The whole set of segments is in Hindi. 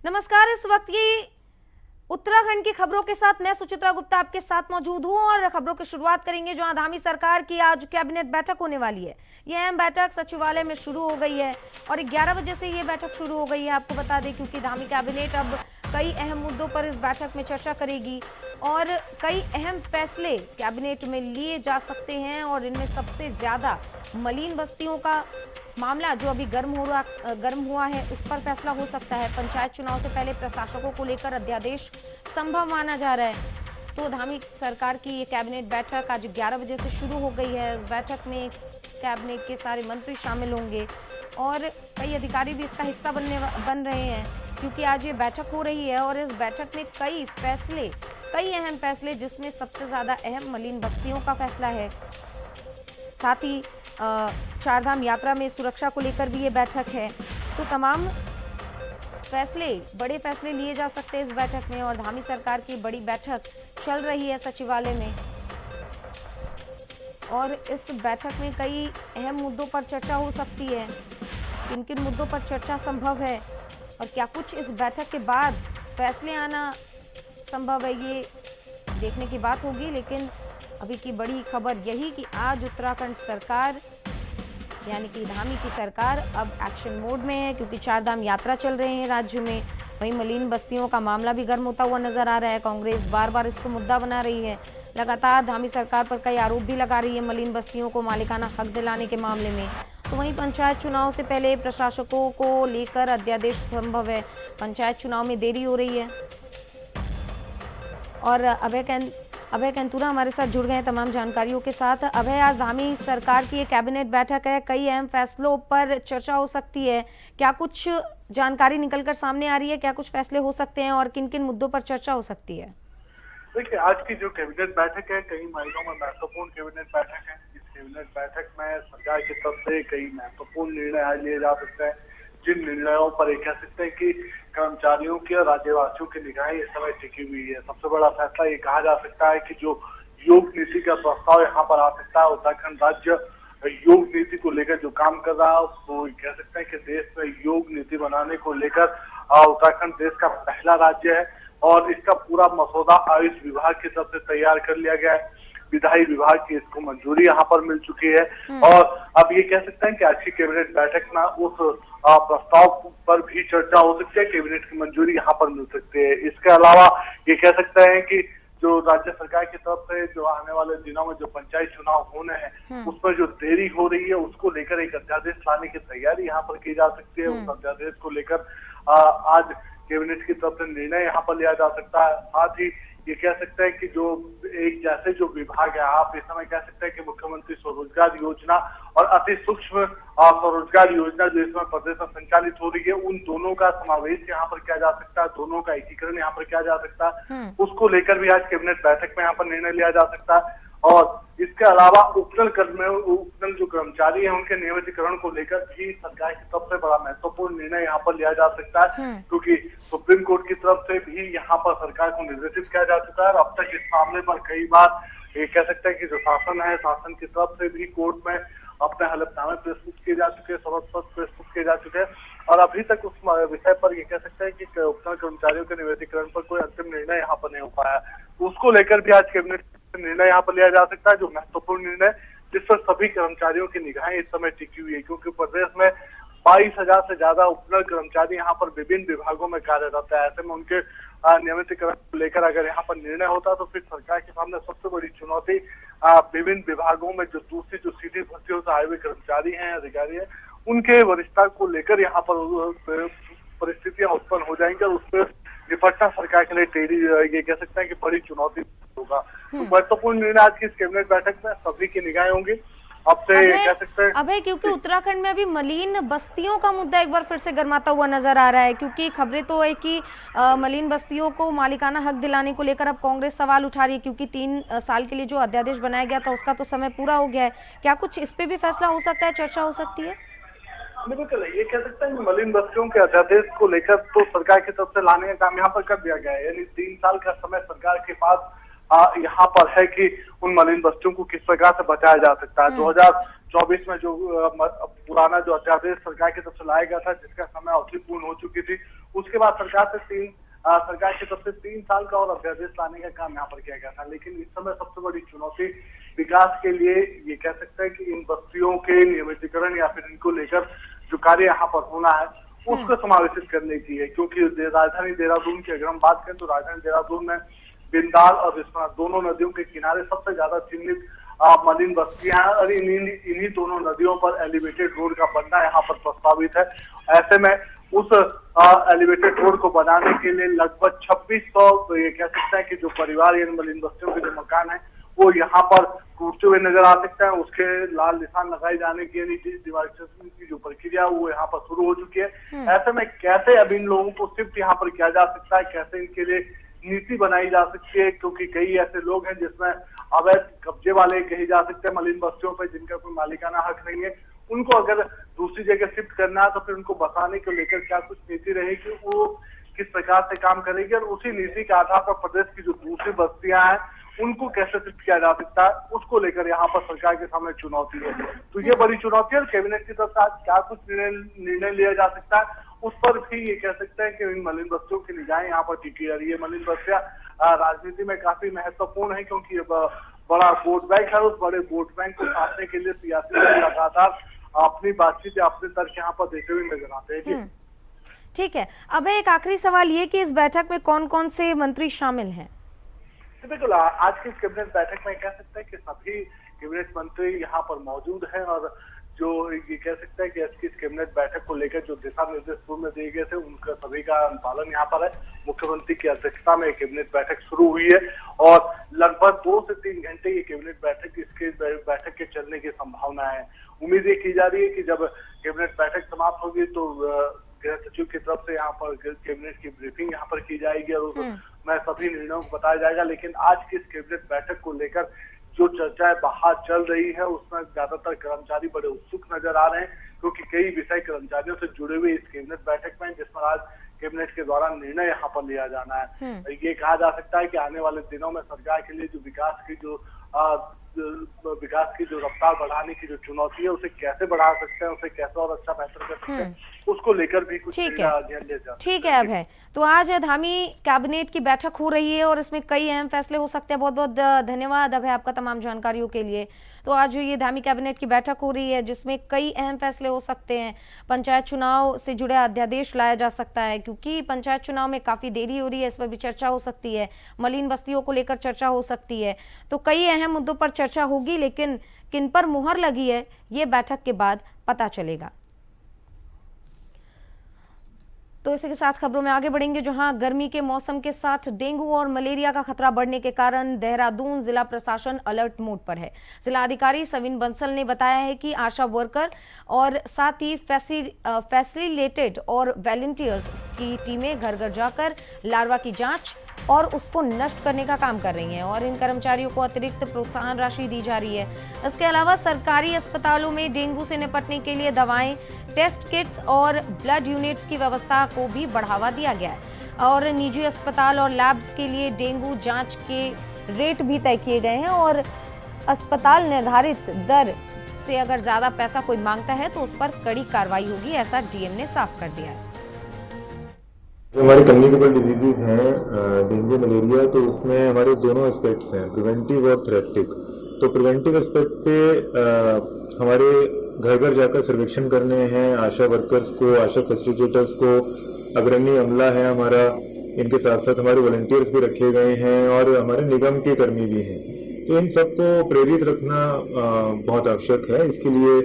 नमस्कार। इस वक्त की उत्तराखंड की खबरों के साथ मैं सुचित्रा गुप्ता आपके साथ मौजूद हूं और खबरों की शुरुआत करेंगे जहां आगामी सरकार की आज कैबिनेट बैठक होने वाली है। यह अहम बैठक सचिवालय में शुरू हो गई है और 11 बजे से यह बैठक शुरू हो गई है। आपको बता दें क्योंकि धामी कैबिनेट अब कई अहम मुद्दों पर इस बैठक में चर्चा करेगी और कई अहम फैसले कैबिनेट में लिए जा सकते हैं और इनमें सबसे ज्यादा मलिन बस्तियों का मामला जो अभी गर्म हुआ है उस पर फैसला हो सकता है। पंचायत चुनाव से पहले प्रशासकों को लेकर अध्यादेश संभव माना जा रहा है। तो धामी सरकार की ये कैबिनेट बैठक आज 11 बजे से शुरू हो गई है। इस बैठक में कैबिनेट के सारे मंत्री शामिल होंगे और कई अधिकारी भी इसका हिस्सा बन रहे हैं क्योंकि आज ये बैठक हो रही है और इस बैठक में कई अहम फैसले जिसमें सबसे ज्यादा अहम मलिन बस्तियों का फैसला है। साथ ही चारधाम यात्रा में सुरक्षा को लेकर भी ये बैठक है। तो तमाम बड़े फैसले लिए जा सकते हैं इस बैठक में और धामी सरकार की बड़ी बैठक चल रही है सचिवालय में और इस बैठक में कई अहम मुद्दों पर चर्चा हो सकती है। किन किन मुद्दों पर चर्चा संभव है और क्या कुछ इस बैठक के बाद फैसले आना संभव है, ये देखने की बात होगी। लेकिन अभी की बड़ी खबर यही कि आज उत्तराखंड सरकार यानी कि धामी की सरकार अब एक्शन मोड में है क्योंकि चारधाम यात्रा चल रहे हैं राज्य में। वहीं मलिन बस्तियों का मामला भी गर्म होता हुआ नजर आ रहा है। कांग्रेस बार बार इसको मुद्दा बना रही है। लगातार धामी सरकार पर कई आरोप भी लगा रही है मलिन बस्तियों को मालिकाना हक दिलाने के मामले में। तो वहीं पंचायत चुनाव से पहले प्रशासकों को लेकर अध्यादेश संभव है। पंचायत चुनाव में देरी हो रही है और अभय कैंतुरा हमारे साथ जुड़ गए हैं तमाम जानकारियों के साथ। अभय, आज धामी सरकार की एक कैबिनेट बैठक है, कई अहम फैसलों पर चर्चा हो सकती है। क्या कुछ जानकारी निकलकर सामने आ रही है, क्या कुछ फैसले हो सकते हैं और किन किन मुद्दों पर चर्चा हो सकती है? देखिए, आज की जो कैबिनेट बैठक है कई मायनों में महत्वपूर्ण कैबिनेट बैठक है। इस कैबिनेट बैठक में सरकार की तरफ से कई महत्वपूर्ण निर्णय आज लिए जा सकते हैं जिन निर्णयों पर ये कह सकते हैं कि कर्मचारियों की और राज्यवासियों की निगाहें इस समय टिकी हुई है। सबसे बड़ा फैसला ये कहा जा सकता है कि जो योग नीति का प्रस्ताव यहाँ पर आ सकता है, उत्तराखंड राज्य योग नीति को लेकर जो काम कर रहा है उसको कह सकते हैं कि देश में योग नीति बनाने को लेकर उत्तराखंड देश का पहला राज्य है और इसका पूरा मसौदा आयुष विभाग की तरफ से तैयार कर लिया गया है। विधायी विभाग की इसको मंजूरी यहाँ पर मिल चुकी है और अब ये कह सकते हैं कि आज की कैबिनेट बैठक में उस प्रस्ताव पर भी चर्चा हो सकती है, कैबिनेट की मंजूरी यहाँ पर मिल सकती है। इसके अलावा ये कह सकते हैं कि जो राज्य सरकार की तरफ से जो आने वाले दिनों में जो पंचायत चुनाव होने हैं उसमें जो देरी हो रही है उसको लेकर एक अध्यादेश लाने की तैयारी यहाँ पर की जा सकती है। उस अध्यादेश को लेकर आज कैबिनेट की तरफ से निर्णय यहाँ पर लिया जा सकता है। साथ ही ये कह सकते हैं कि जो एक जैसे जो विभाग है, आप इस समय कह सकते हैं कि मुख्यमंत्री स्वरोजगार योजना और अति सूक्ष्म स्वरोजगार योजना जो इसमें प्रदेश में संचालित हो रही है, उन दोनों का समावेश यहाँ पर किया जा सकता है, दोनों का एकीकरण यहाँ पर किया जा सकता है। उसको लेकर भी आज कैबिनेट बैठक में यहाँ पर निर्णय लिया जा सकता है और इसके अलावा उपनल जो कर्मचारी हैं उनके नियमितीकरण को लेकर भी सरकार की तरफ से बड़ा महत्वपूर्ण निर्णय यहाँ पर लिया जा सकता है क्योंकि सुप्रीम कोर्ट की तरफ से भी यहाँ पर सरकार को निर्देशित किया जा चुका है और अब तक इस मामले पर कई बार ये कह सकते हैं कि जो शासन है, शासन की तरफ से भी कोर्ट में अपने हलफनामे प्रस्तुत किए जा चुके हैं, सबक पत्र प्रस्तुत किए जा चुके हैं और अभी तक उस विषय पर ये कह सकते हैं कि उपनल कर्मचारियों के नियमितीकरण पर कोई अंतिम निर्णय यहाँ पर नहीं हो पाया। उसको लेकर भी आज कैबिनेट निर्णय यहाँ पर लिया जा सकता है, जो महत्वपूर्ण निर्णय जिस पर सभी कर्मचारियों की निगाहें इस समय टिकी हुई है क्योंकि प्रदेश में 22,000 से ज्यादा उपनल कर्मचारी यहाँ पर विभिन्न विभागों में कार्यरत है। ऐसे में उनके नियमितीकरण को लेकर अगर यहाँ पर निर्णय होता तो फिर सरकार के सामने सबसे बड़ी चुनौती विभिन्न विभागों में जो दूसरी जो सीधी भर्तियों से आए हुए कर्मचारी हैं, अधिकारी हैं, उनके वरिष्ठता को लेकर यहाँ पर परिस्थितियां उत्पन्न हो जाएंगी और उसमें निपटना सरकार के लिए टेढ़ी ये कह सकते हैं कि बड़ी चुनौती होगा। तो महत्वपूर्ण निर्णय आज की इस कैबिनेट बैठक में सभी की निगाहें होंगी। अब से कह सकते हैं अभय, क्योंकि उत्तराखंड में अभी मलिन बस्तियों का मुद्दा एक बार फिर से गर्माता हुआ नजर आ रहा है क्योंकि खबरें तो है कि मलिन बस्तियों को मालिकाना हक दिलाने को लेकर अब कांग्रेस सवाल उठा रही है क्योंकि 3 साल के लिए जो अध्यादेश बनाया गया था उसका तो समय पूरा हो गया है। क्या कुछ इस पे भी फैसला हो सकता है, चर्चा हो सकती है? बिल्कुल, ये कह सकते हैं कि मलिन बस्तियों के अध्यादेश को लेकर तो सरकार की तरफ से लाने का काम यहाँ पर कर दिया गया है, यानी 3 साल का समय सरकार के पास यहाँ पर है कि उन मलिन बस्तियों को किस प्रकार से बचाया जा सकता है। 2024 में जो पुराना जो अध्यादेश सरकार की तरफ से लाया गया था, जिसका समय अवधि पूर्ण हो चुकी थी, उसके बाद सरकार की तरफ से 3 साल का और अध्यादेश लाने का काम यहाँ पर किया गया था। लेकिन इस समय सबसे बड़ी चुनौती विकास के लिए ये कह सकते हैं कि इन बस्तियों के नियमितीकरण या फिर इनको लेकर जो कार्य यहाँ पर होना है उसको समावेशित करने की है। क्योंकि राजधानी देहरादून की अगर हम बात करें तो राजधानी देहरादून में बिंदाल और विश्वनाथ दोनों नदियों के किनारे सबसे ज्यादा चिन्हित मलिन बस्तियां हैं और इन्हीं दोनों नदियों पर एलिवेटेड रोड का बनना यहाँ पर प्रस्तावित है। ऐसे में उस एलिवेटेड रोड को बनाने के लिए लगभग 2600 ये कह सकते हैं कि जो परिवार या मलिन बस्तियों के जो मकान है वो यहाँ पर टूटते हुए नजर आ सकते हैं। उसके लाल निशान लगाए जाने के लिए डिमार्केशन की जो प्रक्रिया वो यहाँ पर शुरू हो चुकी है। ऐसे में कैसे अब इन लोगों को शिफ्ट यहाँ पर किया जा सकता है, कैसे इनके लिए नीति बनाई जा सकती है, क्योंकि कई ऐसे लोग हैं जिसमें अवैध कब्जे वाले कहे जा सकते हैं मलिन बस्तियों पर, जिनका कोई मालिकाना हक नहीं है। उनको अगर दूसरी जगह शिफ्ट करना है तो फिर उनको बसाने को लेकर क्या कुछ नीति रहेगी, वो किस प्रकार से काम करेगी, और उसी नीति के आधार पर प्रदेश की जो दूसरी बस्तियां हैं उनको कैसे शिफ्ट किया जा सकता है, उसको लेकर यहाँ पर सरकार के सामने चुनौती है। तो ये बड़ी चुनौती है और कैबिनेट की तरफ से आज क्या कुछ निर्णय लिया जा सकता है उस पर भी ये कह सकते हैं कि इन मलिन बस्तियों की निगाहें यहाँ पर टिकी जा रही है। मलिन बस्तियां राजनीति में काफी महत्वपूर्ण है, क्योंकि बड़ा वोट बैंक है। उस बड़े वोट बैंक को छापने के लिए सियासी दल लगातार अपनी बातचीत या अपने तर्क यहाँ पर देते हुए नजर आते हैं। ठीक है, अब एक आखिरी सवाल ये कि इस बैठक में कौन कौन से मंत्री शामिल हैं? बिल्कुल, आज की कैबिनेट बैठक में कह सकते हैं कि सभी कैबिनेट मंत्री यहाँ पर मौजूद हैं और जो ये कह सकते हैं कि आज की कैबिनेट बैठक को लेकर जो दिशा निर्देश पूर्व में दिए गए थे उनका सभी का अनुपालन यहाँ पर है। मुख्यमंत्री की अध्यक्षता में कैबिनेट बैठक शुरू हुई है और लगभग 2 से 3 घंटे ये कैबिनेट बैठक के चलने की संभावना है। उम्मीद ये की जा रही है कि जब कैबिनेट बैठक समाप्त होगी तो गृह सचिव की तरफ से यहाँ पर कैबिनेट की ब्रीफिंग यहाँ पर की जाएगी और उसमें सभी निर्णयों को बताया जाएगा। लेकिन आज की इस कैबिनेट बैठक को लेकर जो चर्चाएं बाहर चल रही है उसमें ज्यादातर कर्मचारी बड़े उत्सुक नजर आ रहे हैं, क्योंकि कई विषय कर्मचारियों से जुड़े हुए इस कैबिनेट बैठक में जिसमें आज कैबिनेट के द्वारा निर्णय यहाँ पर लिया जाना है। ये कहा जा सकता है कि आने वाले दिनों में सरकार के लिए जो विकास की जो रफ्तार बढ़ाने की जो चुनौती है उसे कैसे बढ़ा सकते हैं, उसे कैसे और अच्छा बेहतर कर सकते हैं, उसको लेकर भी कुछ ठीक है। अब है तो आज धामी कैबिनेट की बैठक हो रही है और इसमें कई अहम फैसले हो सकते हैं। बहुत बहुत धन्यवाद अभय आपका तमाम जानकारियों के लिए। तो आज ये धामी कैबिनेट की बैठक हो रही है जिसमें कई अहम फैसले हो सकते हैं। पंचायत चुनाव से जुड़े अध्यादेश लाया जा सकता है, क्योंकि पंचायत चुनाव में काफी देरी हो रही है, इस पर भी चर्चा हो सकती है। मलिन बस्तियों को लेकर चर्चा हो सकती है। तो कई अहम मुद्दों पर चर्चा होगी, लेकिन किन पर मुहर लगी है ये बैठक के बाद पता चलेगा। तो इसी के साथ खबरों में आगे बढ़ेंगे, जहां गर्मी के मौसम के साथ डेंगू और मलेरिया का खतरा बढ़ने के कारण देहरादून जिला प्रशासन अलर्ट मोड पर है। जिला अधिकारी सविन बंसल ने बताया है कि आशा वर्कर और साथ ही फैसिलिटेटेड और वॉलंटियर्स की टीमें घर घर जाकर लार्वा की जांच और उसको नष्ट करने का काम कर रही हैं और इन कर्मचारियों को अतिरिक्त प्रोत्साहन राशि दी जा रही है। इसके अलावा सरकारी अस्पतालों में डेंगू से निपटने के लिए दवाएं, टेस्ट किट्स और ब्लड यूनिट्स की व्यवस्था को भी बढ़ावा दिया गया है और निजी अस्पताल और लैब्स के लिए डेंगू जांच के रेट भी तय किए गए हैं और अस्पताल निर्धारित दर से अगर ज्यादा पैसा कोई मांगता है तो उस पर कड़ी कार्रवाई होगी, ऐसा डीएम ने साफ कर दिया है। जो हमारे कम्युनिकेबल डिजीजेज हैं डेंगू मलेरिया, तो उसमें हमारे दोनों एस्पेक्ट्स हैं, प्रिवेंटिव और थेरेप्टिक। तो प्रिवेंटिव एस्पेक्ट पे हमारे घर घर जाकर सर्वेक्षण करने हैं, आशा वर्कर्स को, आशा फैसिलिटेटर्स को, अग्रणी अमला है हमारा, इनके साथ साथ हमारे वॉलंटियर्स भी रखे गए हैं और हमारे निगम के कर्मी भी हैं। तो इन सबको प्रेरित रखना बहुत आवश्यक है। इसके लिए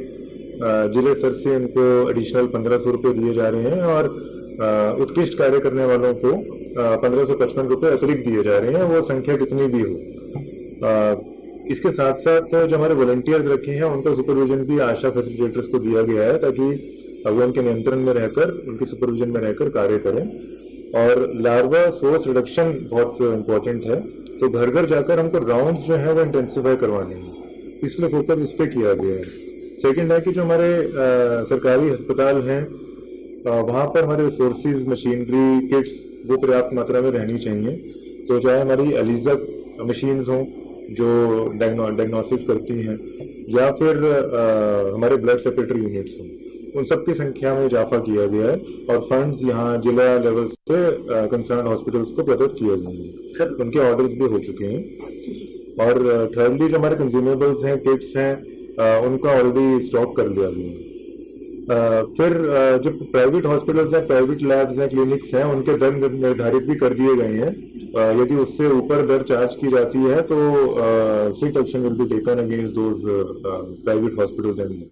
जिले स्तर से उनको एडिशनल 1500 रुपये दिए जा रहे हैं और उत्कृष्ट कार्य करने वालों को 1555 रुपये अतिरिक्त दिए जा रहे हैं, वो संख्या कितनी भी हो। इसके साथ साथ जो हमारे वॉलंटियर्स रखे हैं उनका सुपरविजन भी आशा फैसिलिटेटर्स को दिया गया है, ताकि वो उनके नियंत्रण में रहकर, उनके सुपरविजन में रहकर कार्य करें। और लार्वा सोर्स रिडक्शन बहुत इंपॉर्टेंट है, तो घर घर जाकर हमको राउंड्स जो है वो इंटेंसिफाई करवाने हैं, इसलिए फोकस उस पर किया गया है। सेकेंड है कि जो हमारे सरकारी अस्पताल हैं वहाँ पर हमारे रिसोर्सेज, मशीनरी, किट्स वो पर्याप्त मात्रा में रहनी चाहिए। तो चाहे हमारी अलीजा मशीन्स हों जो डायग्नोसिस करती हैं, या फिर हमारे ब्लड सेपरेटरी यूनिट्स हों, उन सब की संख्या में इजाफा किया गया है और फंड्स यहाँ जिला लेवल से कंसर्न हॉस्पिटल्स को प्रदत्त किए गए हैं सर। उनके ऑर्डर्स भी हो चुके हैं। और थर्डली जो हमारे कंज्यूमेबल्स हैं, किट्स हैं, उनका ऑलरेडी स्टॉक कर लिया गया है। फिर जो प्राइवेट हॉस्पिटल्स हैं, प्राइवेट लैब्स हैं, क्लिनिक्स हैं, उनके दर निर्धारित भी कर दिए गए हैं। यदि उससे ऊपर दर चार्ज की जाती है तो strict action will be taken against those private hospitals and.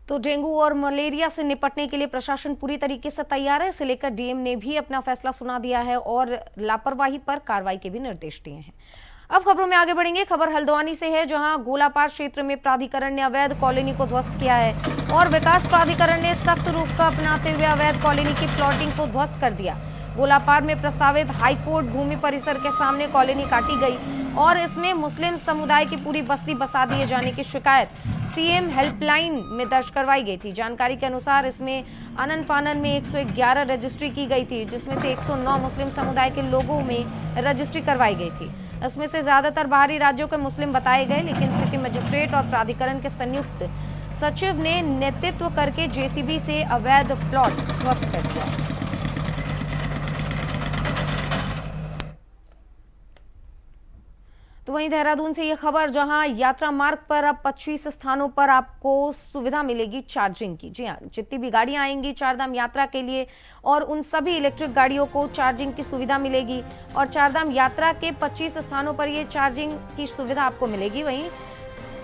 तो डेंगू और मलेरिया से निपटने के लिए प्रशासन पूरी तरीके से तैयार है। इसे लेकर डीएम ने भी अपना फैसला सुना दिया है और लापरवाही पर कार्रवाई के भी निर्देश दिए हैं। अब खबरों में आगे बढ़ेंगे। खबर हल्द्वानी से है, जहां गोलापार क्षेत्र में प्राधिकरण ने अवैध कॉलोनी को ध्वस्त किया है और विकास प्राधिकरण ने सख्त रुख का अपनाते हुए अवैध कॉलोनी की प्लॉटिंग को ध्वस्त कर दिया। गोलापार में प्रस्तावित हाईकोर्ट भूमि परिसर के सामने कॉलोनी काटी गई और इसमें मुस्लिम समुदाय की पूरी बस्ती बसा दिए जाने की शिकायत सीएम हेल्पलाइन में दर्ज करवाई गई थी। जानकारी के अनुसार इसमें आनन फानन में 111 रजिस्ट्री की गई थी, जिसमें से 109 मुस्लिम समुदाय के लोगों में रजिस्ट्री करवाई गई थी। इसमें से ज्यादातर बाहरी राज्यों के मुस्लिम बताए गए, लेकिन सिटी मजिस्ट्रेट और प्राधिकरण के संयुक्त सचिव ने नेतृत्व करके जेसीबी से अवैध प्लॉट ध्वस्त कर दिया। तो वहीं देहरादून से यह खबर, जहां यात्रा मार्ग पर अब 25 स्थानों पर आपको सुविधा मिलेगी चार्जिंग की। जी हाँ, जितनी भी गाड़ियां आएंगी चारधाम यात्रा के लिए और उन सभी इलेक्ट्रिक गाड़ियों को चार्जिंग की सुविधा मिलेगी और चारधाम यात्रा के 25 स्थानों पर ये चार्जिंग की सुविधा आपको मिलेगी। वहीं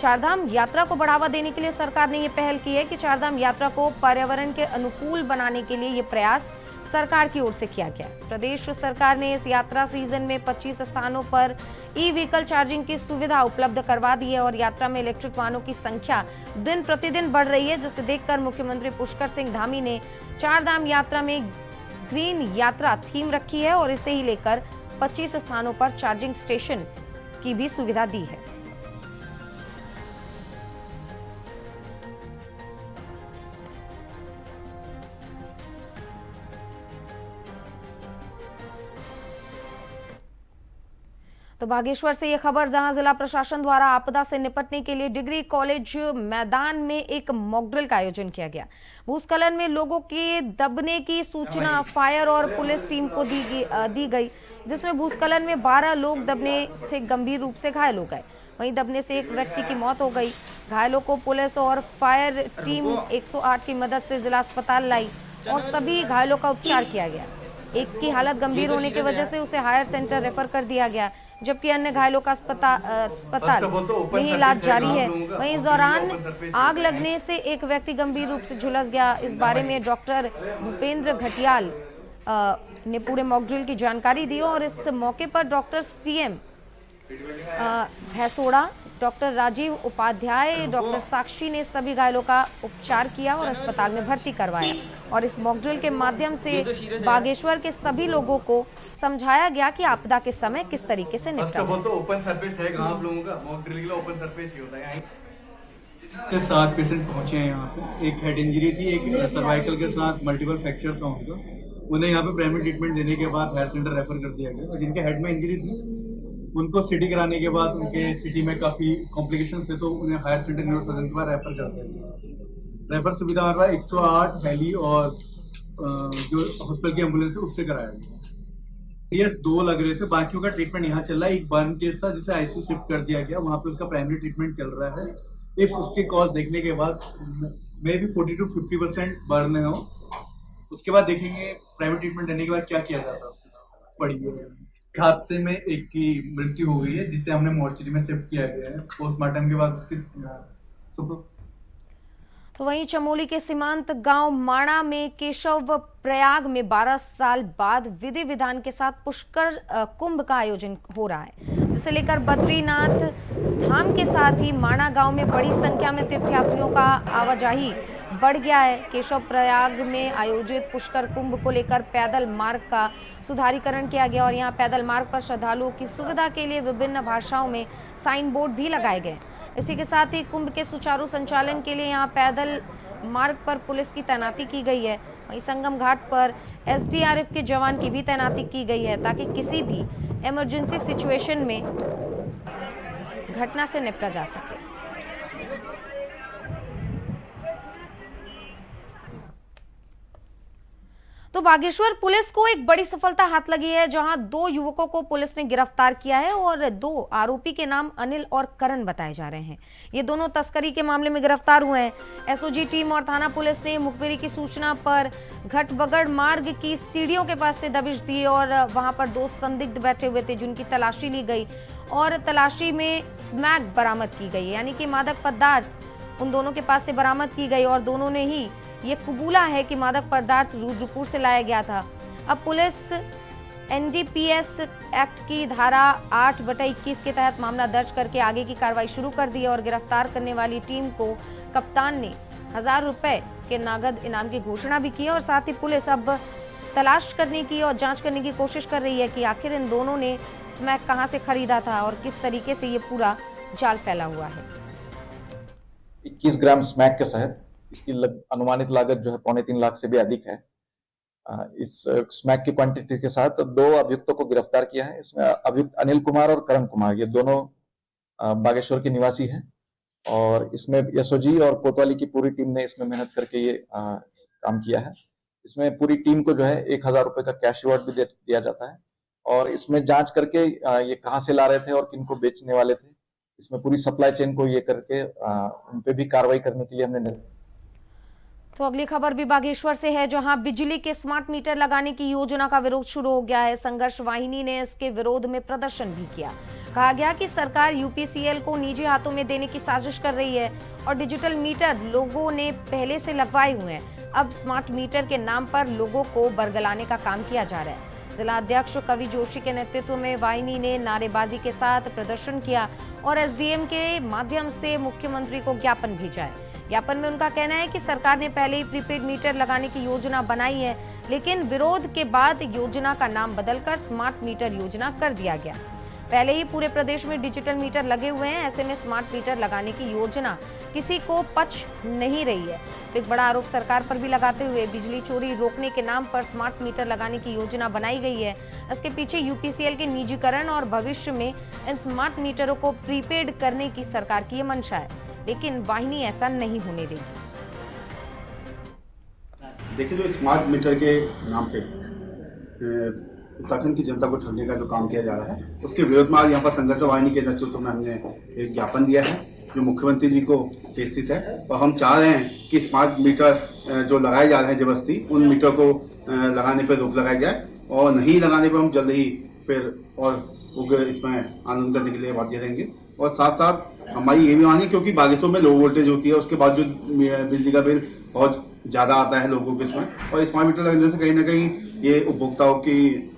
चारधाम यात्रा को बढ़ावा देने के लिए सरकार ने ये पहल की है कि चारधाम यात्रा को पर्यावरण के अनुकूल बनाने के लिए ये प्रयास सरकार की ओर से किया गया। प्रदेश सरकार ने इस यात्रा सीजन में 25 स्थानों पर ई व्हीकल चार्जिंग की सुविधा उपलब्ध करवा दी है और यात्रा में इलेक्ट्रिक वाहनों की संख्या दिन प्रतिदिन बढ़ रही है, जिसे देखकर मुख्यमंत्री पुष्कर सिंह धामी ने चारधाम यात्रा में ग्रीन यात्रा थीम रखी है और इसे ही लेकर 25 स्थानों पर चार्जिंग स्टेशन की भी सुविधा दी है। तो बागेश्वर से यह खबर, जहां जिला प्रशासन द्वारा आपदा से निपटने के लिए डिग्री कॉलेज मैदान में एक मॉक ड्रिल का आयोजन किया गया। भूस्खलन में लोगों के दबने की सूचना फायर और पुलिस टीम को दी गई, जिसमें भूस्खलन में 12 लोग दबने से गंभीर रूप से घायल हो गए। वहीं दबने से एक व्यक्ति की मौत हो गई। घायलों को पुलिस और फायर टीम 108 की मदद से जिला अस्पताल लाई और सभी घायलों का उपचार किया गया। एक की हालत गंभीर होने की वजह से उसे हायर सेंटर रेफर कर दिया गया, जबकि अन्य घायलों का अस्पताल में इलाज जारी है। वहीं इस दौरान आग लगने से एक व्यक्ति गंभीर रूप से झुलस गया। इस बारे में डॉक्टर भूपेंद्र घटियाल ने पूरे मॉक ड्रिल की जानकारी दी और इस मौके पर doctor CM Bhaisora, doctor Rajeev Upadhyay, doctor Sakshi ने सभी घायलों का उपचार किया और अस्पताल में भर्ती करवाया। और इस मॉक ड्रिल के माध्यम से बागेश्वर के सभी लोगों को समझाया गया कि आपदा के समय किस तरीके से निपटा जाए। तो ओपन सरफेस है आप लोगों का, मॉक ड्रिल के लिए ओपन सरफेस ही होता है। 7 पेशेंट पहुंचे हैं यहाँ पे। एक हेड इंजरी थी, एक सर्वाइकल के साथ मल्टीपल फ्रैक्चर था उनका। उन्हें यहाँ पे प्राइमरी ट्रीटमेंट देने के बाद हायर सेंटर रेफर कर दिया गया। जिनके हेड में इंजरी थी उनको सिटी कराने के बाद उनके सिटी में काफ़ी कॉम्प्लिकेशंस थे, तो उन्हें हायर सेंटर न्यूरोसर्जन के बाद रेफर कर दिया गया। रेफर सुविधा हमारे पास 108 हेली और जो हॉस्पिटल की एम्बुलेंस है उससे कराया गया। ये 2 लग रहे थे, बाकियों का ट्रीटमेंट यहाँ चल रहा है। एक बर्न केस था जिसे आईसीयू शिफ्ट कर दिया गया, वहाँ पे उसका प्राइमरी ट्रीटमेंट चल रहा है। इफ उसके कॉज देखने के बाद मे भी 40 to 50% बर्न हो, उसके बाद देखेंगे प्राइमरी ट्रीटमेंट देने के बाद क्या किया जाता है। पड़ी हादसे में एक की मृत्यु हो गई है, जिसे हमने मोर्चरी में शिफ्ट किया गया है। पोस्टमार्टम के बाद उसकी तो वहीं चमोली के सीमांत गांव माणा में केशव प्रयाग में 12 साल बाद विधि विधान के साथ पुष्कर कुंभ का आयोजन हो रहा है, जिसे लेकर बद्रीनाथ धाम के साथ ही माणा गांव में बड़ी संख्या में तीर्थयात्रियों का आवाजाही बढ़ गया है। केशव प्रयाग में आयोजित पुष्कर कुंभ को लेकर पैदल मार्ग का सुधारीकरण किया गया और यहां पैदल मार्ग पर श्रद्धालुओं की सुविधा के लिए विभिन्न भाषाओं में साइन बोर्ड भी लगाए गए। इसी के साथ ही कुंभ के सुचारू संचालन के लिए यहां पैदल मार्ग पर पुलिस की तैनाती की गई है। वहीं संगम घाट पर एसडीआरएफ के जवान की भी तैनाती की गई है, ताकि किसी भी इमरजेंसी सिचुएशन में घटना से निपटा जा सके। तो बागेश्वर पुलिस को एक बड़ी सफलता हाथ लगी है, जहां 2 युवकों को पुलिस ने गिरफ्तार किया है और 2 आरोपी के नाम अनिल और करण बताए जा रहे हैं। ये दोनों तस्करी के मामले में गिरफ्तार हुए हैं। एसओजी टीम और थाना पुलिस ने मुखबिरी की सूचना पर घटबगड़ मार्ग की सीढ़ियों के पास से दबिश दी और वहां पर 2 संदिग्ध बैठे हुए थे, जिनकी तलाशी ली गई और तलाशी में स्मैक बरामद की गई, यानी कि मादक पदार्थ उन दोनों के पास से बरामद की गई और दोनों ने ही ये कबूला है कि मादक पदार्थ रुद्रपुर से लाया गया था। अब पुलिस एनडीपीएस एक्ट की धारा 8/21 के तहत मामला दर्ज करके आगे की कार्रवाई शुरू कर दी है और गिरफ्तार करने वाली टीम को कप्तान ने 1000 रुपए के नगद इनाम की घोषणा भी की है और साथ ही पुलिस अब तलाश करने की और जांच करने की कोशिश कर रही है कि आखिर इन दोनों ने स्मैक कहां से खरीदा था और किस तरीके से ये पूरा जाल फैला हुआ है। 21 ग्राम स्मैक के शहर, इसकी अनुमानित लागत जो है 3.25 लाख से भी अधिक है। इस स्मैक की क्वांटिटी के साथ 2 अभियुक्तों को गिरफ्तार किया है। इसमें अभियुक्त अनिल कुमार और करण कुमार, ये दोनों बागेश्वर के निवासी हैं और इसमें एसओजी और कोतवाली की पूरी टीम ने इसमें मेहनत करके ये काम किया है। इसमें पूरी टीम को जो है 1000 रुपए का कैश रिवॉर्ड भी दिया जाता है और इसमें जांच करके ये कहाँ से ला रहे थे और किनको बेचने वाले थे, इसमें पूरी सप्लाई चेन को ये करके उन पे भी कार्रवाई करने के लिए हमने। तो अगली खबर भी बागेश्वर से है, जहां बिजली के स्मार्ट मीटर लगाने की योजना का विरोध शुरू हो गया है। संघर्ष वाहिनी ने इसके विरोध में प्रदर्शन भी किया। कहा गया कि सरकार यूपीसीएल को निजी हाथों में देने की साजिश कर रही है और डिजिटल मीटर लोगों ने पहले से लगवाए हुए हैं। अब स्मार्ट मीटर के नाम पर लोगों को बरगलाने का काम किया जा रहा है। जिला अध्यक्ष कवि जोशी के नेतृत्व में वाहिनी ने नारेबाजी के साथ प्रदर्शन किया और एसडीएम के माध्यम से मुख्यमंत्री को ज्ञापन भेजा है। ज्ञापन में उनका कहना है कि सरकार ने पहले ही प्रीपेड मीटर लगाने की योजना बनाई है, लेकिन विरोध के बाद योजना का नाम बदलकर स्मार्ट मीटर योजना कर दिया गया। पहले ही पूरे प्रदेश में डिजिटल मीटर लगे हुए हैं, ऐसे में स्मार्ट मीटर लगाने की योजना किसी को पच नहीं रही है। तो एक बड़ा आरोप सरकार पर भी लगाते हुए बिजली चोरी रोकने के नाम पर स्मार्ट मीटर लगाने की योजना बनाई गई है। इसके पीछे यूपीसीएल के निजीकरण और भविष्य में इन स्मार्ट मीटरों को प्रीपेड करने की सरकार की मंशा है, लेकिन वाहिनी ऐसा नहीं होने देगी। देखिए, जो स्मार्ट मीटर के नाम पे उत्तराखंड की जनता को ठगने का जो काम किया जा रहा है, उसके विरोध में आज यहाँ पर संघर्ष वाहिनी के नेतृत्व में हमने एक ज्ञापन दिया है जो मुख्यमंत्री जी को प्रेषित है और हम चाह रहे हैं कि स्मार्ट मीटर जो लगाए जा रहे हैं जबरदस्ती, उन मीटर को लगाने पर रोक लगाई जाए और नहीं लगाने पर हम जल्द ही फिर और उग्र इसमें आंदोलन करने के लिए बाध्य रहेंगे। और साथ साथ हमारी ये भी मांग है, क्योंकि बागेश्वर में लो वोल्टेज होती है, उसके बाद जो बिजली का बिल बहुत ज़्यादा आता है लोगों के इसमें, और स्मार्ट मीटर लगने से कहीं ना कहीं ये उपभोक्ताओं की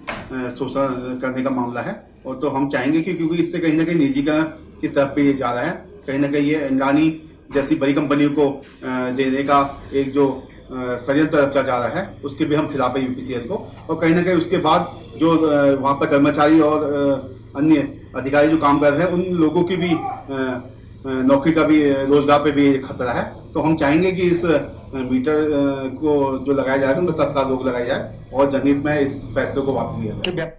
शोषण करने का मामला है। और तो हम चाहेंगे कि क्योंकि इससे कहीं ना कहीं निजीकरण की तरफ भी ये जा रहा है, कहीं ना कहीं ये अंडानी जैसी बड़ी कंपनियों को देने का एक जो षड्यंत्र रचा जा रहा है, उसके भी हम खिलाफ है यूपीसीएल को। और कहीं ना कहीं उसके बाद जो वहाँ पर कर्मचारी और अन्य अधिकारी जो काम कर रहे हैं, उन लोगों की भी नौकरी का भी, रोजगार पे भी खतरा है। तो हम चाहेंगे कि इस मीटर को जो लगाया जाएगा उन पर तत्काल रोक लगाई जाए और जनहित में इस फैसले को वापस लिया जाए।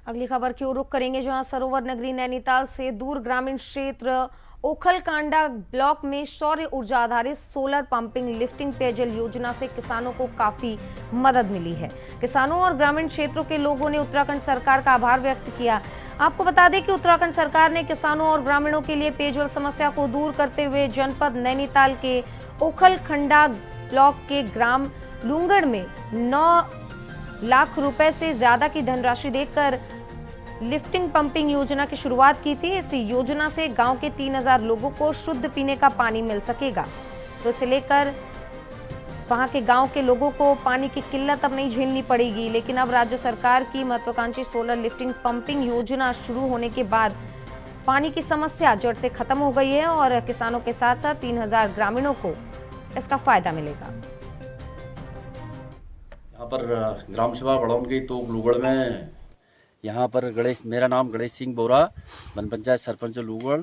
अगली खबर की ओर रुख करेंगे, जहां सरोवर नगरी नैनीताल से दूर ग्रामीण क्षेत्र ओखलकांडा ब्लॉक में सौर ऊर्जा आधारित सोलर पंपिंग लिफ्टिंग पेयजल योजना से किसानों को काफी मदद मिली है। किसानों और ग्रामीण क्षेत्रों के लोगों ने उत्तराखंड सरकार का आभार व्यक्त किया। आपको बता दें कि उत्तराखंड सरकार ने किसानों और ग्रामीणों के लिए पेयजल समस्या को दूर करते हुए जनपद नैनीताल के ओखलखंडा ब्लॉक के ग्राम लूंगड़ में 9 लाख रुपए से ज्यादा की धनराशि देकर लिफ्टिंग पंपिंग योजना की शुरुआत की थी। इस योजना से गांव के 3000 लोगों को शुद्ध पीने का पानी मिल सकेगा। तो इसे लेकर वहां के गांव के लोगों को पानी की किल्लत अब नहीं झेलनी पड़ेगी। लेकिन अब राज्य सरकार की महत्वाकांक्षी सोलर लिफ्टिंग पंपिंग योजना शुरू होने के बाद पानी की समस्या जड़ से खत्म हो गई है और किसानों के साथ साथ 3000 ग्रामीणों को इसका फायदा मिलेगा। यहाँ पर ग्राम सभा बढ़ाउन गई तो लूगड़ में यहाँ पर गणेश, मेरा नाम गणेश सिंह बोरा, वन पंचायत सरपंच लूगड़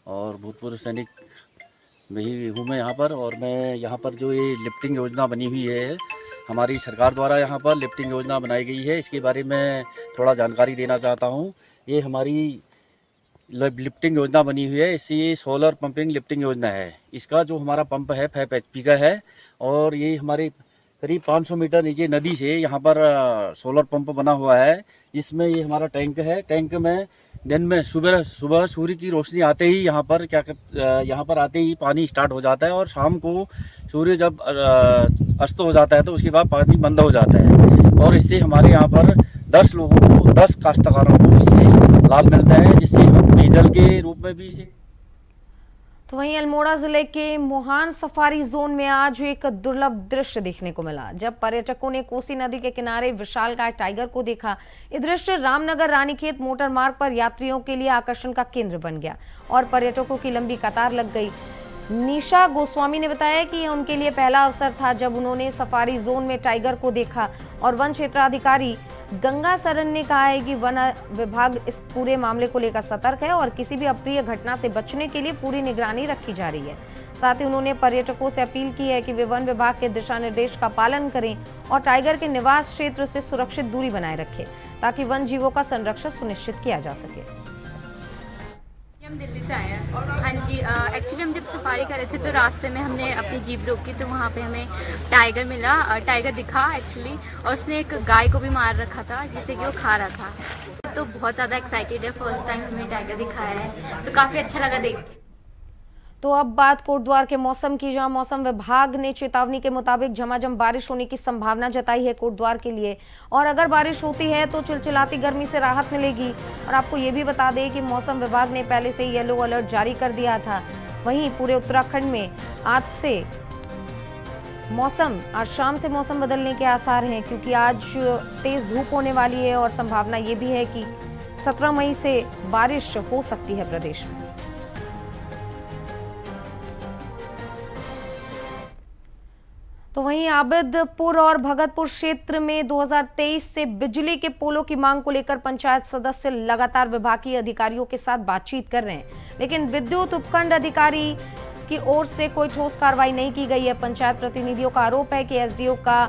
और भूतपूर्व सैनिक में ही हूँ मैं यहाँ पर। और मैं यहाँ पर जो ये लिफ्टिंग योजना बनी हुई है, हमारी सरकार द्वारा यहाँ पर लिफ्टिंग योजना बनाई गई है, इसके बारे में थोड़ा जानकारी देना चाहता हूँ। ये हमारी लिफ्टिंग योजना बनी हुई है, इससे ये सोलर पंपिंग लिफ्टिंग योजना है। इसका जो हमारा पंप है 5 HP का है और ये हमारे करीब 500 मीटर नीचे नदी से यहाँ पर सोलर पंप बना हुआ है। इसमें ये हमारा टैंक है। टैंक में दिन में सुबह सूर्य की रोशनी आते ही यहाँ पर आते ही पानी स्टार्ट हो जाता है और शाम को सूर्य जब अस्त हो जाता है तो उसके बाद पानी बंद हो जाता है और इससे हमारे यहाँ पर 10 लोगों को 10 काश्तकारों को इससे लाभ मिलता है, जिससे हम पेयजल के रूप में भी इसे। तो वहीं अल्मोड़ा जिले के मोहान सफारी जोन में आज एक दुर्लभ दृश्य देखने को मिला, जब पर्यटकों ने कोसी नदी के किनारे विशालकाय टाइगर को देखा। ये दृश्य रामनगर रानीखेत मोटर मार्ग पर यात्रियों के लिए आकर्षण का केंद्र बन गया और पर्यटकों की लंबी कतार लग गई। निशा गोस्वामी ने बताया कि यह उनके लिए पहला अवसर था जब उन्होंने सफारी जोन में टाइगर को देखा और वन क्षेत्राधिकारी गंगा सरन ने कहा है कि वन विभाग इस पूरे मामले को लेकर सतर्क है और किसी भी अप्रिय घटना से बचने के लिए पूरी निगरानी रखी जा रही है। साथ ही उन्होंने पर्यटकों से अपील की है कि वे वन विभाग के दिशा निर्देश का पालन करें और टाइगर के निवास क्षेत्र से सुरक्षित दूरी बनाए रखें ताकि वन जीवों का संरक्षण सुनिश्चित किया जा सके। हम दिल्ली से आए हैं। हाँ जी, एक्चुअली हम जब सफारी कर रहे थे तो रास्ते में हमने अपनी जीप रोकी तो वहाँ पे हमें टाइगर मिला, टाइगर दिखा एक्चुअली, और उसने एक गाय को भी मार रखा था जिससे कि वो खा रहा था। तो बहुत ज़्यादा एक्साइटेड है, फर्स्ट टाइम हमें टाइगर दिखाया है तो काफ़ी अच्छा लगा देख के। तो अब बात कोटद्वार के मौसम की, जहां मौसम विभाग ने चेतावनी के मुताबिक झमाझम बारिश होने की संभावना जताई है कोटद्वार के लिए, और अगर बारिश होती है तो चिलचिलाती गर्मी से राहत मिलेगी। और आपको ये भी बता दें कि मौसम विभाग ने पहले से येलो अलर्ट जारी कर दिया था। वहीं पूरे उत्तराखंड में आज शाम से मौसम बदलने के आसार हैं, क्योंकि आज तेज धूप होने वाली है और संभावना ये भी है कि 17 मई से बारिश हो सकती है प्रदेश में। तो वहीं आबिदपुर और भगतपुर क्षेत्र में 2023 से बिजली के पोलों की मांग को लेकर पंचायत सदस्य लगातार विभागीय अधिकारियों के साथ बातचीत कर रहे हैं, लेकिन विद्युत उपखंड अधिकारी की ओर से कोई ठोस कार्रवाई नहीं की गई है। पंचायत प्रतिनिधियों का आरोप है कि एसडीओ का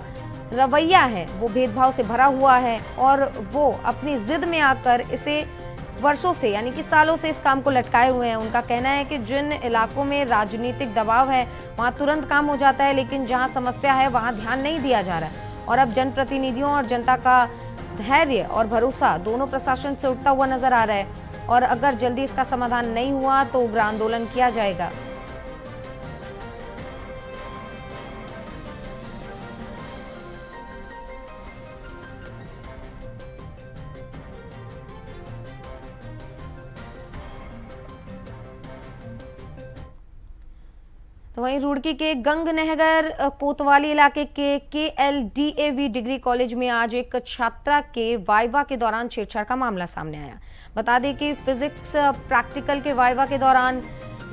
रवैया है वो भेदभाव से भरा हुआ है और वो अपनी जिद में आकर इसे वर्षों से यानी कि सालों से इस काम को लटकाए हुए हैं। उनका कहना है कि जिन इलाकों में राजनीतिक दबाव है वहां तुरंत काम हो जाता है, लेकिन जहां समस्या है वहां ध्यान नहीं दिया जा रहा है। और अब जनप्रतिनिधियों और जनता का धैर्य और भरोसा दोनों प्रशासन से उठता हुआ नजर आ रहा है और अगर जल्दी इसका समाधान नहीं हुआ तो उग्र आंदोलन किया जाएगा। तो वहीं रुड़की के गंगनहर कोतवाली इलाके के KLDAV डिग्री कॉलेज में आज एक छात्रा के वाइवा के दौरान छेड़छाड़ का मामला सामने आया। बता दें कि फिजिक्स प्रैक्टिकल के वाइवा के दौरान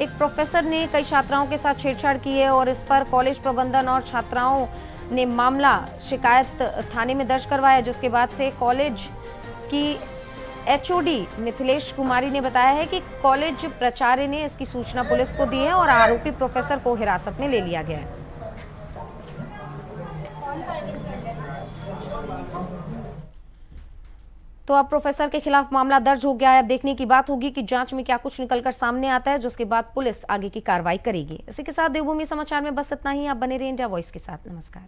एक प्रोफेसर ने कई छात्राओं के साथ छेड़छाड़ की है और इस पर कॉलेज प्रबंधन और छात्राओं ने मामला शिकायत थाने में दर्ज करवाया, जिसके बाद से कॉलेज की HOD मिथिलेश कुमारी ने बताया है कि कॉलेज प्राचार्य ने इसकी सूचना पुलिस को दी है और आरोपी प्रोफेसर को हिरासत में ले लिया गया है। तो अब प्रोफेसर के खिलाफ मामला दर्ज हो गया है। अब देखने की बात होगी कि जांच में क्या कुछ निकलकर सामने आता है, जिसके बाद पुलिस आगे की कार्रवाई करेगी। इसी के साथ देवभूमि समाचार में बस इतना ही। आप बने रहिए इंडिया वॉइस के साथ। नमस्कार।